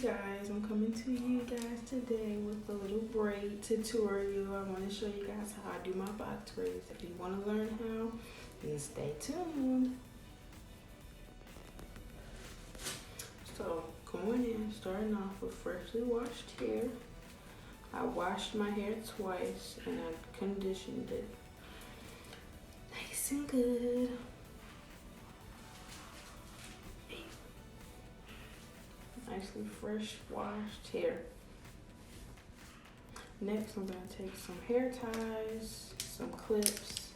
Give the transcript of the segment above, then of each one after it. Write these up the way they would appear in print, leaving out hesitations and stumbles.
guys, I'm coming to you guys today with a little braid tutorial. I want to show you guys how I do my box braids. If you want to learn how, then stay tuned. So going in, starting off with freshly washed hair. I washed my hair twice and I conditioned it nice and good. Nicely fresh washed hair. Next, I'm going to take some hair ties, some clips,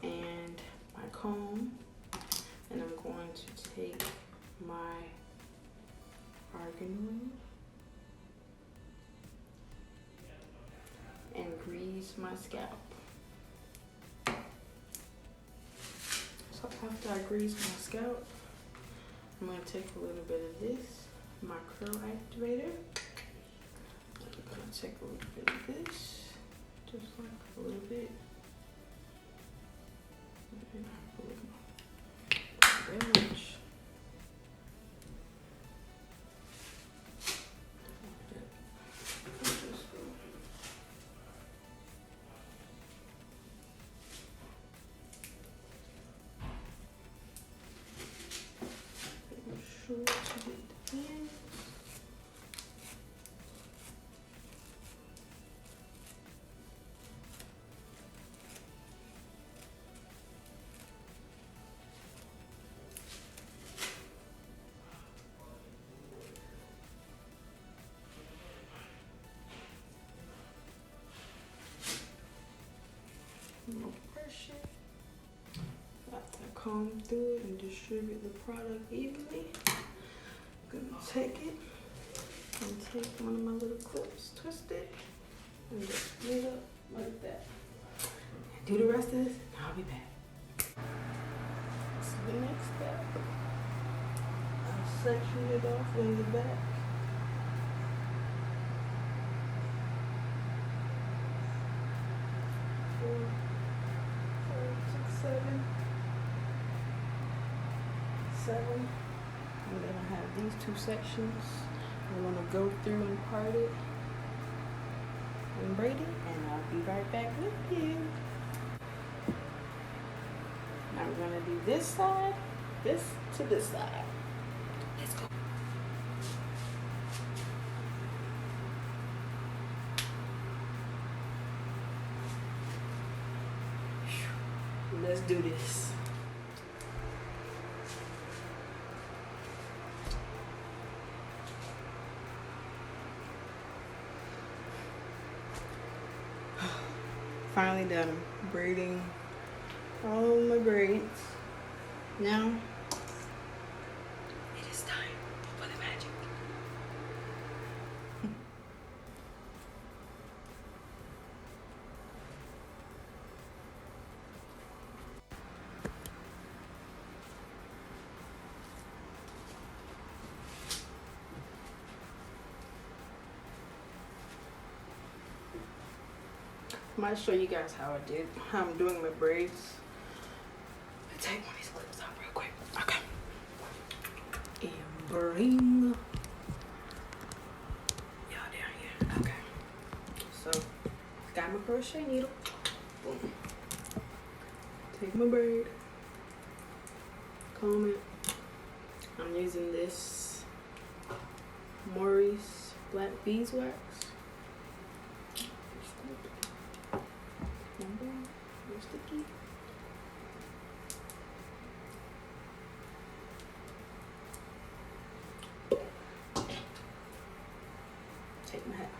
and my comb, and I'm going to take my argan oil and grease my scalp. So after I grease my scalp, I'm going to take a little bit of this, my curl activator. I'm going to take a little bit of this, just like a little bit. And not very much. No pressure. After I comb through it and distribute the product evenly, I'm gonna take it and take one of my little clips, twist it, and just split up like that. Do the rest of this, and I'll be back. So the next step, I section it off in the back. Seven, and then I have these two sections. I'm going to go through and part it and braid it, and I'll be right back with you. Now we're going to do this side, this to this side. Let's go. Let's do this. Finally done braiding all my braids. Now it is time for the magic. I'm going to show you guys how I'm doing my braids. Let me take one of these clips out real quick. Okay. And bring y'all down here. Okay. So, got my crochet needle. Boom. Take my braid. Comb it. I'm using this Maurice black beeswax. Sticky. Take my hat.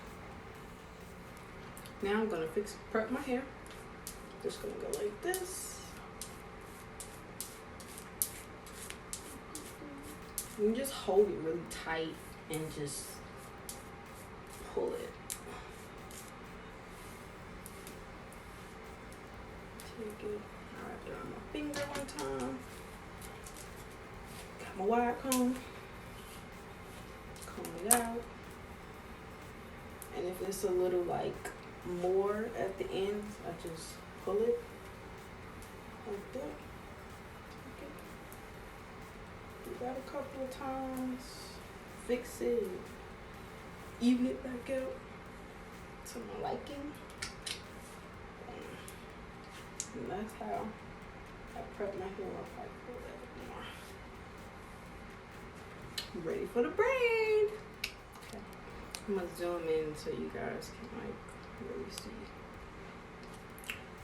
Now I'm gonna prep my hair. Just gonna go like this. You just hold it really tight and just pull it. Take it. I wrap it on my finger one time. Got my wire comb. Comb it out. And if it's a little like more at the end, I just pull it like that. Do that a couple of times. Fix it. even it back out to my liking. And that's how I prep my hair up like that more. Ready for the braid. Okay. I'm gonna zoom in so you guys can like really see.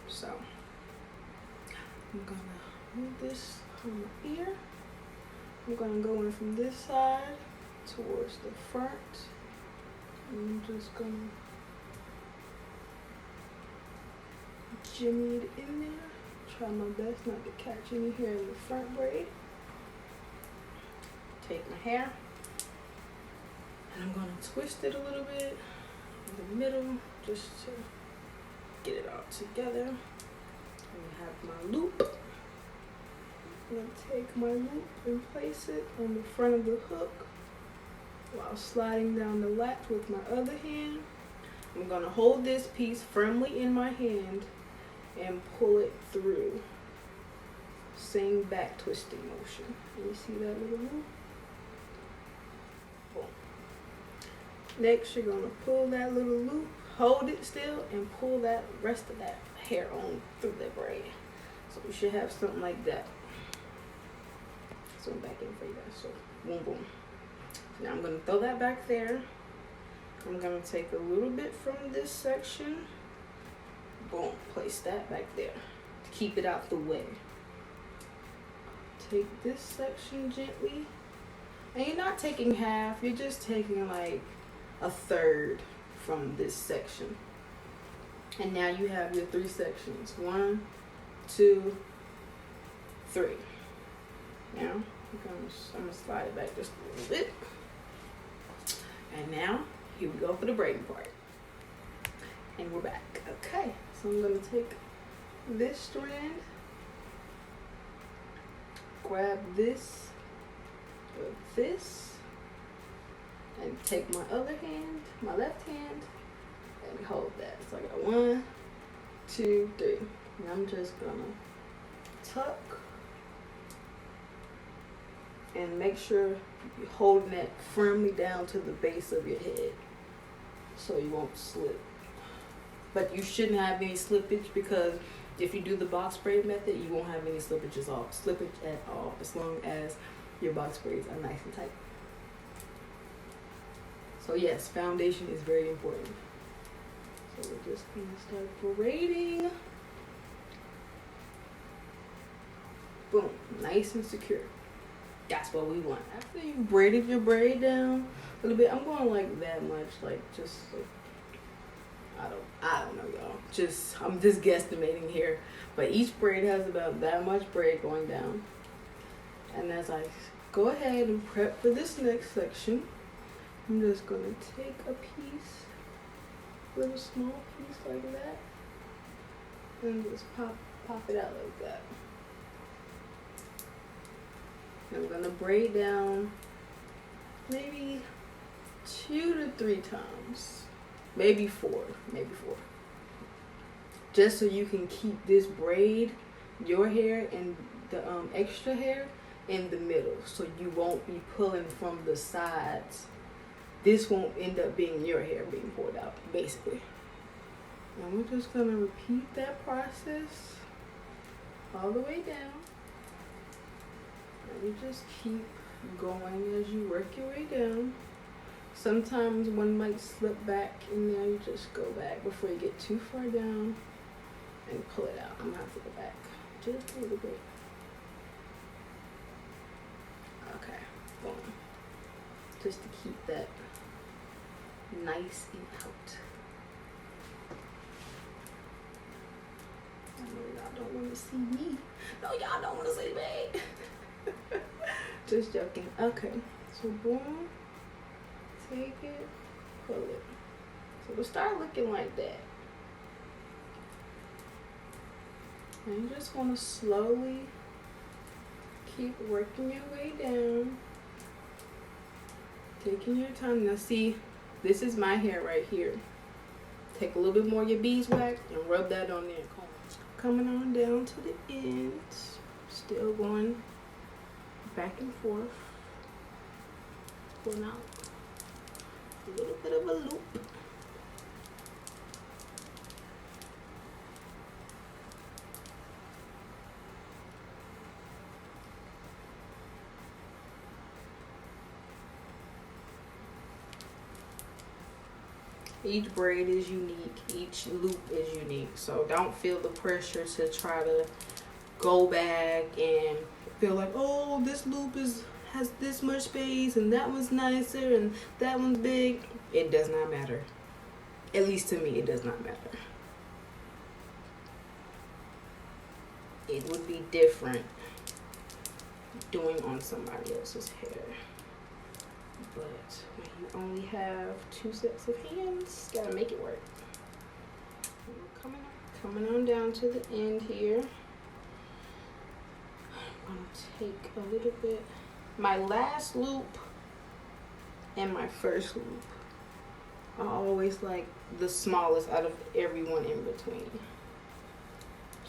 So I'm gonna move this on my ear. I'm gonna go in from this side towards the front. I'm just gonna jimmy it in there. Try my best not to catch any hair in the front braid. Take my hair and I'm gonna twist it a little bit in the middle just to get it all together. And I have my loop. I'm gonna take my loop and place it on the front of the hook while sliding down the latch with my other hand. I'm gonna hold this piece firmly in my hand and pull it through. Same back twisting motion. You see that little loop? Boom. Next, you're gonna pull that little loop, hold it still, and pull that rest of that hair on through the braid. So you should have something like that. Zoom back in for you guys. So boom, boom. Now I'm gonna throw that back there. I'm gonna take a little bit from this section. Boom, place that back there to keep it out the way. Take this section gently. And you're not taking half, you're just taking like a third from this section. And now you have your 3 sections. 1, 2, 3. Now, I'm gonna slide it back just a little bit. And now, here we go for the braiding part. And we're back. Okay, so I'm gonna take this strand, grab this with this, and take my other hand, my left hand, and hold that. So I got 1, 2, 3. And I'm just gonna tuck and make sure you're holding that firmly down to the base of your head so you won't slip. But you shouldn't have any slippage, because if you do the box braid method, you won't have any slippage at all, as long as your box braids are nice and tight. So yes, foundation is very important. So we're just gonna start braiding. Boom, nice and secure. That's what we want. After you braided your braid down a little bit, I'm going like that much, like just like, I don't know, y'all. I'm just guesstimating here. But each braid has about that much braid going down. And as I go ahead and prep for this next section, I'm just gonna take a piece, little small piece like that, and just pop it out like that. And I'm gonna braid down maybe 2 to 3 times. Maybe four. Just so you can keep this braid, your hair, and the extra hair in the middle, so you won't be pulling from the sides. This won't end up being your hair being pulled out, basically. And we're just gonna repeat that process all the way down. And you just keep going as you work your way down. Sometimes one might slip back in there. You just go back before you get too far down and pull it out. I'm gonna have to go back just a little bit. Okay, boom. Just to keep that nice and out. I know y'all don't want to see me. No, y'all don't want to see me. Just joking. Okay, so boom. Take it, pull it. So it'll start looking like that. And you just want to slowly keep working your way down. Taking your time. Now see, this is my hair right here. Take a little bit more of your beeswax and rub that on there. Coming on down to the end. Still going back and forth. Pulling out. a little bit of a loop. Each braid is unique, each loop is unique, so don't feel the pressure to try to go back and feel like, oh, this loop has this much space and that one's nicer and that one's big. It does not matter. At least to me, it does not matter. It would be different doing on somebody else's hair. But when you only have 2 sets of hands, gotta make it work. Coming on down to the end here. I'm gonna take a little bit, my last loop and my first loop are always like the smallest out of every one in between.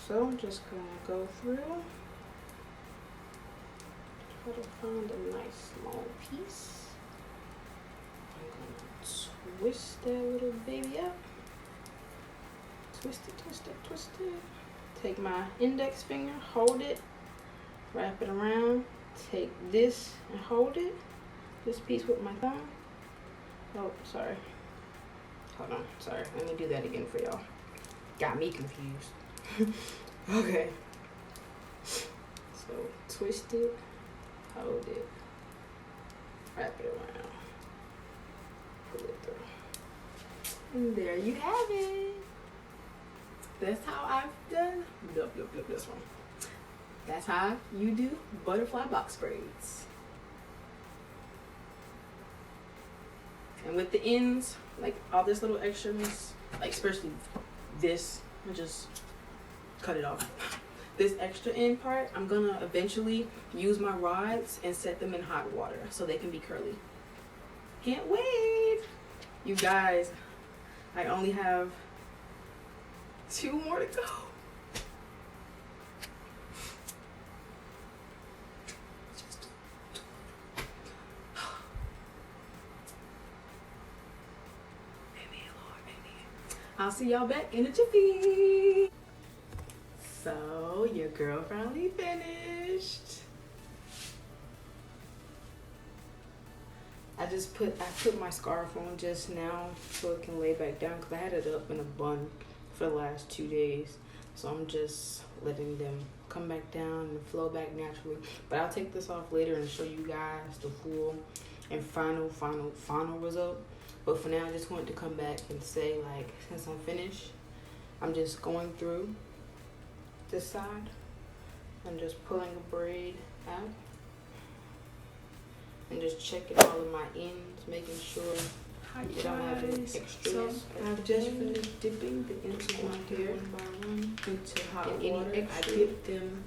So I'm just gonna go through, try to find a nice small piece. I'm gonna twist that little baby up. Twist it, twist it, twist it. Take my index finger, hold it, wrap it around. Take this and hold it. This piece with my thumb. Oh, sorry. Hold on, sorry. Let me do that again for y'all. Got me confused. Okay. So twist it, hold it, wrap it around, pull it through. And there you have it. That's how I've done. This one. That's how you do butterfly box braids. And with the ends, like all this little extras, like especially this, I just cut it off. This extra end part, I'm gonna eventually use my rods and set them in hot water so they can be curly. Can't wait. You guys, I only have 2 more to go. I'll see y'all back in a jiffy. So your girl finally finished. I put my scarf on just now so it can lay back down because I had it up in a bun for the last 2 days. So I'm just letting them come back down and flow back naturally. But I'll take this off later and show you guys the full and final result. But for now, I just wanted to come back and say, like, since I'm finished, I'm just going through this side. I'm just pulling a braid out. And just checking all of my ends, making sure I don't have any extras. So I've just finished dipping the ends of my hair into hot water. I dip them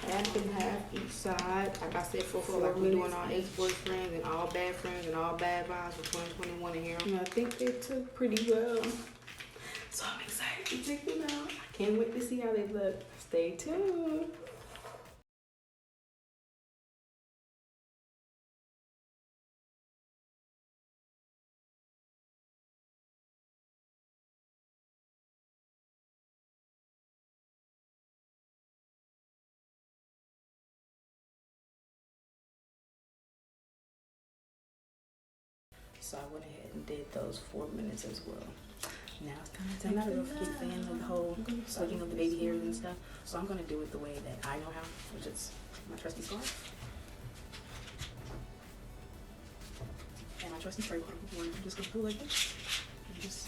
half and half each side. Like I said before, like we're doing our ex-boyfriends and all bad friends and all bad vibes for 2021 in here. And I think they took pretty well. So I'm excited to check them out. I can't wait to see how they look. Stay tuned. So I went ahead and did those 4 minutes as well. Now it's kind of time. I'm not a real big fan of the whole slicking of the baby hairs and stuff. So I'm going to do it the way that I know how, which is my trusty scarf. And my trusty spray bottle. I'm just going to put it like this. And just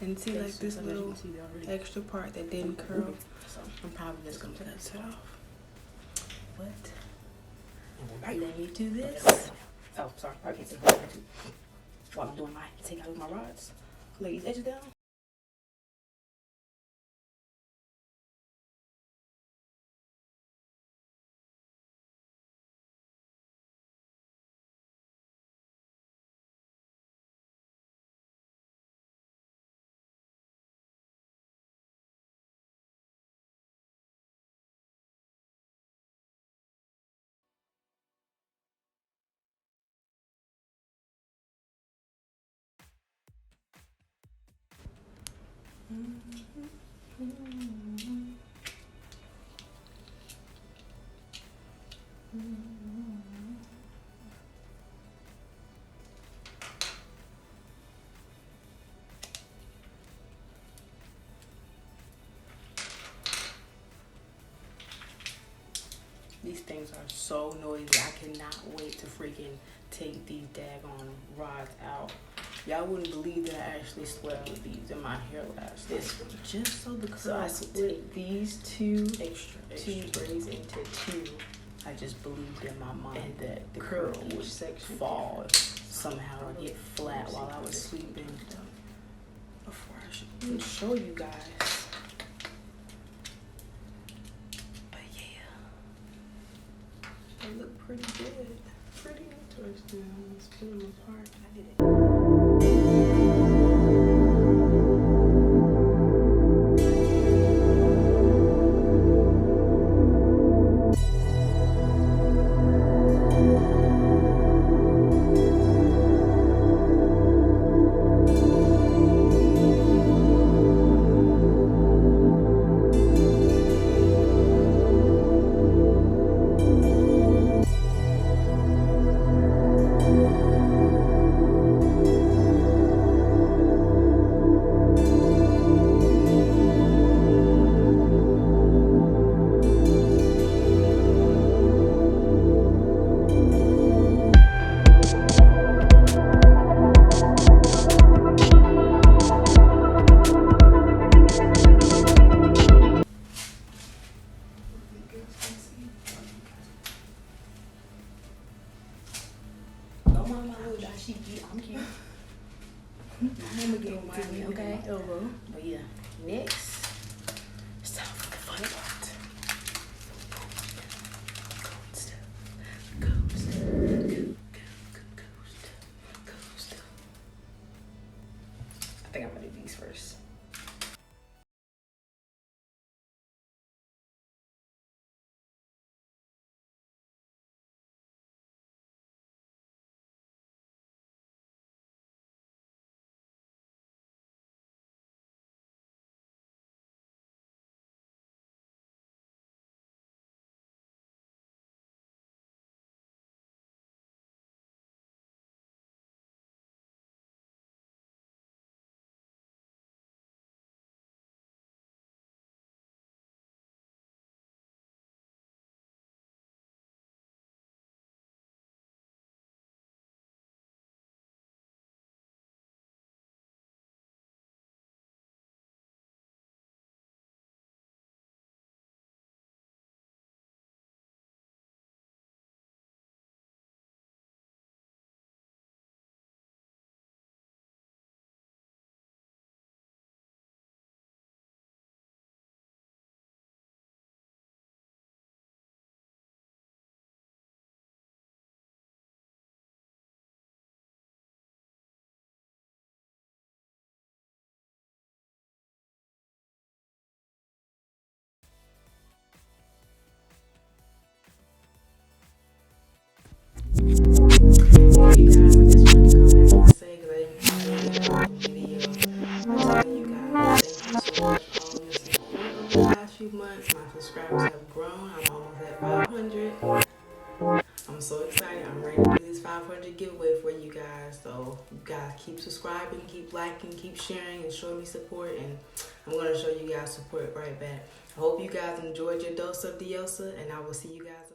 and see like this little extra part that didn't curl. So I'm probably just going to cut it off. But let me do this. Oh, sorry. I can't see. While I'm doing my take out of my rods, lay these edges down. These things are so noisy. I cannot wait to freaking take these daggone rods out. Y'all wouldn't believe that I actually swept with these in my hair last night. Just so the curls. So I split these two braids into two. I just believed in my mind that the curl would fall somehow or get flat while I was sleeping. Before I should even show you guys. They look pretty good. Pretty interesting. I'm gonna split them apart. I did it. I'm cute. I'm gonna get mine, okay? Elbow. But yeah, next, it's time for the fun part. Ghost. I think I'm gonna do these first. Months, my subscribers have grown. I'm almost at 500. I'm so excited. I'm ready to do this 500 giveaway for you guys. So you guys keep subscribing, keep liking, keep sharing, and showing me support. And I'm going to show you guys support right back. I hope you guys enjoyed your dose of Diosa, and I will see you guys